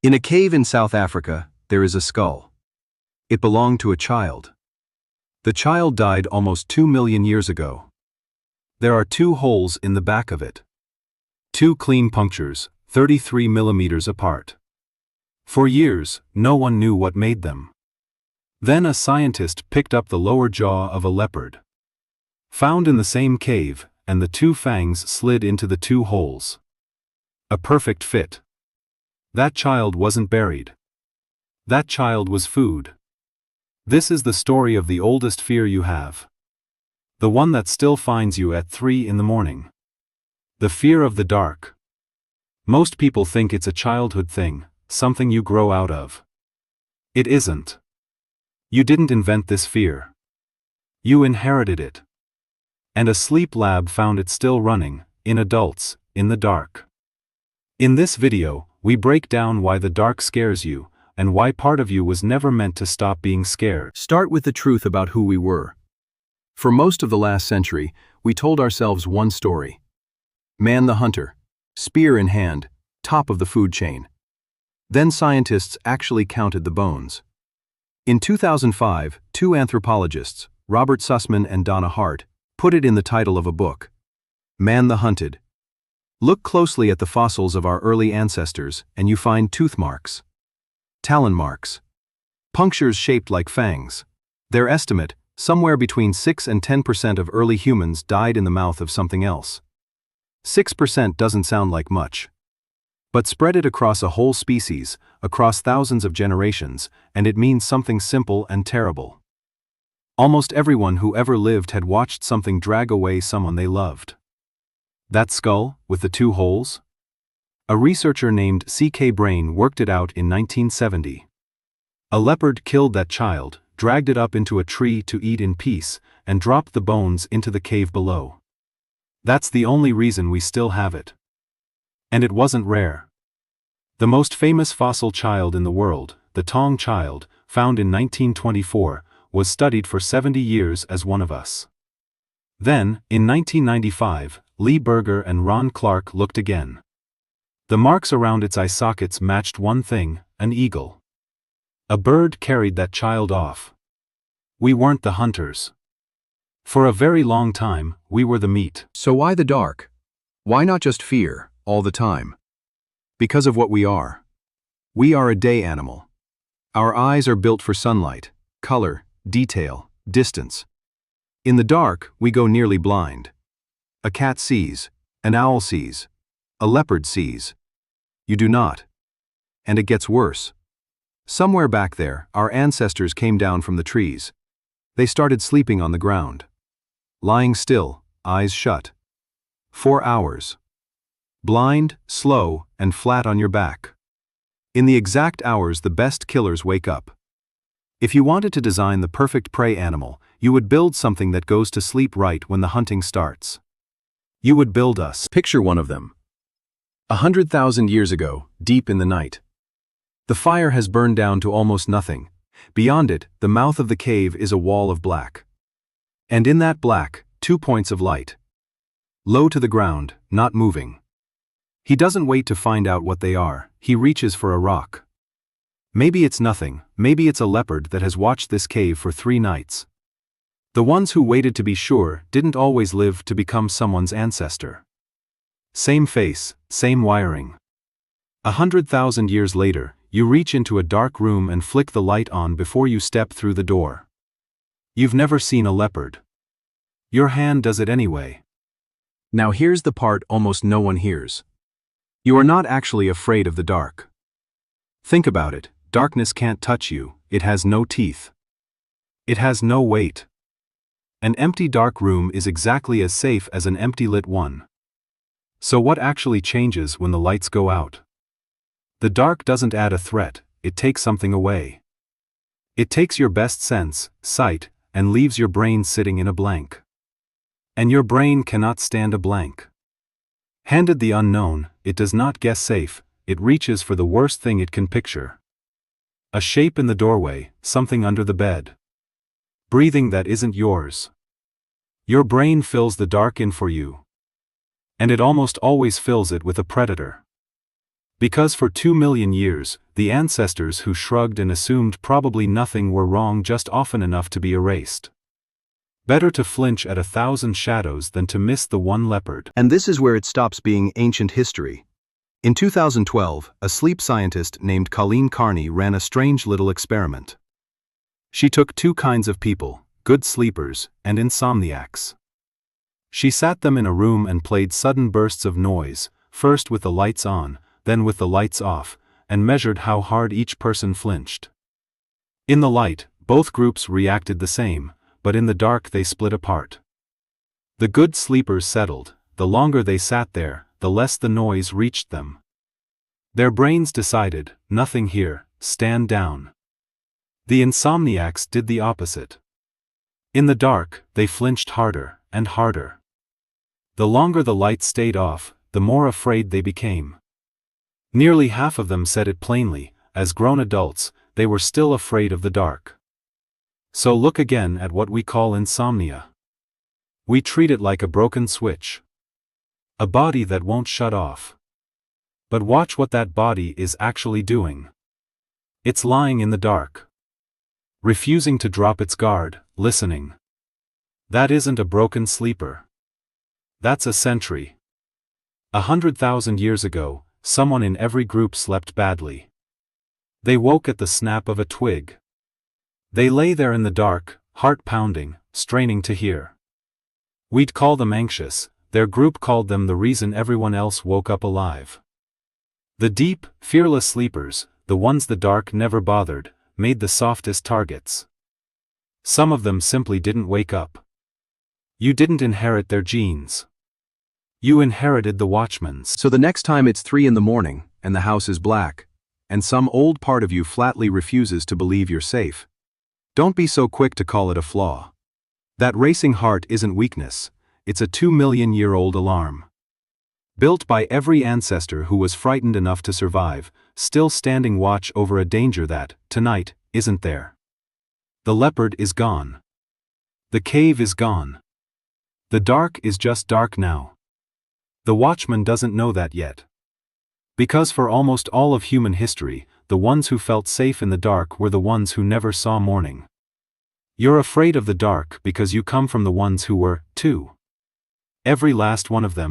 In a cave in South Africa, there is a skull. It belonged to a child. The child died almost 2 million years ago. There are 2 holes in the back of it. 2 clean punctures, 33 millimeters apart. For years, no one knew what made them. Then a scientist picked up the lower jaw of a leopard. Found in the same cave, and the 2 fangs slid into the 2 holes. A perfect fit. That child wasn't buried. That child was food. This is the story of the oldest fear you have. The one that still finds you at 3 in the morning. The fear of the dark. Most people think it's a childhood thing, something you grow out of. It isn't. You didn't invent this fear. You inherited it. And a sleep lab found it still running, in adults, in the dark. In this video, we break down why the dark scares you, and why part of you was never meant to stop being scared. Start with the truth about who we were. For most of the last century, we told ourselves one story. Man the hunter, spear in hand, top of the food chain. Then scientists actually counted the bones. In 2005, 2 anthropologists, Robert Sussman and Donna Hart, put it in the title of a book, Man the Hunted. Look closely at the fossils of our early ancestors and you find tooth marks, talon marks, punctures shaped like fangs. Their estimate, somewhere between 6 and 10% of early humans died in the mouth of something else. 6% doesn't sound like much. But spread it across a whole species, across thousands of generations, and it means something simple and terrible. Almost everyone who ever lived had watched something drag away someone they loved. That skull, with the 2 holes? A researcher named CaveBrain worked it out in 1970. A leopard killed that child, dragged it up into a tree to eat in peace, and dropped the bones into the cave below. That's the only reason we still have it. And it wasn't rare. The most famous fossil child in the world, the Tong child, found in 1924, was studied for 70 years as one of us. Then, in 1995, Lee Berger and Ron Clark looked again. The marks around its eye sockets matched one thing, an eagle. A bird carried that child off. We weren't the hunters. For a very long time, we were the meat. So why the dark? Why not just fear, all the time? Because of what we are. We are a day animal. Our eyes are built for sunlight, color, detail, distance. In the dark, we go nearly blind. A cat sees, an owl sees, a leopard sees. You do not. And it gets worse. Somewhere back there, our ancestors came down from the trees. They started sleeping on the ground. Lying still, eyes shut. 4 hours. Blind, slow, and flat on your back. In the exact hours the best killers wake up. If you wanted to design the perfect prey animal, you would build something that goes to sleep right when the hunting starts. You would build us. Picture one of them. 100,000 years ago, deep in the night. The fire has burned down to almost nothing. Beyond it, the mouth of the cave is a wall of black. And in that black, 2 points of light. Low to the ground, not moving. He doesn't wait to find out what they are, he reaches for a rock. Maybe it's nothing, maybe it's a leopard that has watched this cave for 3 nights. The ones who waited to be sure didn't always live to become someone's ancestor. Same face, same wiring. 100,000 years later, you reach into a dark room and flick the light on before you step through the door. You've never seen a leopard. Your hand does it anyway. Now here's the part almost no one hears. You are not actually afraid of the dark. Think about it, darkness can't touch you, it has no teeth. It has no weight. An empty dark room is exactly as safe as an empty lit one. So what actually changes when the lights go out? The dark doesn't add a threat, it takes something away. It takes your best sense, sight, and leaves your brain sitting in a blank. And your brain cannot stand a blank. Handed the unknown, it does not guess safe, it reaches for the worst thing it can picture. A shape in the doorway, something under the bed. Breathing that isn't yours. Your brain fills the dark in for you. And it almost always fills it with a predator. Because for 2 million years, the ancestors who shrugged and assumed probably nothing were wrong just often enough to be erased. Better to flinch at 1,000 shadows than to miss the one leopard. And this is where it stops being ancient history. In 2012, a sleep scientist named Colleen Carney ran a strange little experiment. She took two kinds of people, good sleepers and insomniacs. She sat them in a room and played sudden bursts of noise, first with the lights on, then with the lights off, and measured how hard each person flinched. In the light, both groups reacted the same, but in the dark they split apart. The good sleepers settled. The longer they sat there, the less the noise reached them. Their brains decided, nothing here, stand down. The insomniacs did the opposite. In the dark, they flinched harder and harder. The longer the light stayed off, the more afraid they became. Nearly half of them said it plainly, as grown adults, they were still afraid of the dark. So look again at what we call insomnia. We treat it like a broken switch. A body that won't shut off. But watch what that body is actually doing. It's lying in the dark. Refusing to drop its guard, listening. That isn't a broken sleeper. That's a sentry. 100,000 years ago, someone in every group slept badly. They woke at the snap of a twig. They lay there in the dark, heart pounding, straining to hear. We'd call them anxious, their group called them the reason everyone else woke up alive. The deep, fearless sleepers, the ones the dark never bothered, made the softest targets. Some of them simply didn't wake up. You didn't inherit their genes. You inherited the watchman's. So the next time it's 3 in the morning, and the house is black, and some old part of you flatly refuses to believe you're safe, don't be so quick to call it a flaw. That racing heart isn't weakness, it's a 2 million-year-old alarm. Built by every ancestor who was frightened enough to survive, still standing watch over a danger that, tonight, isn't there. The leopard is gone. The cave is gone. The dark is just dark now. The watchman doesn't know that yet. Because for almost all of human history, the ones who felt safe in the dark were the ones who never saw morning. You're afraid of the dark because you come from the ones who were, too. Every last one of them.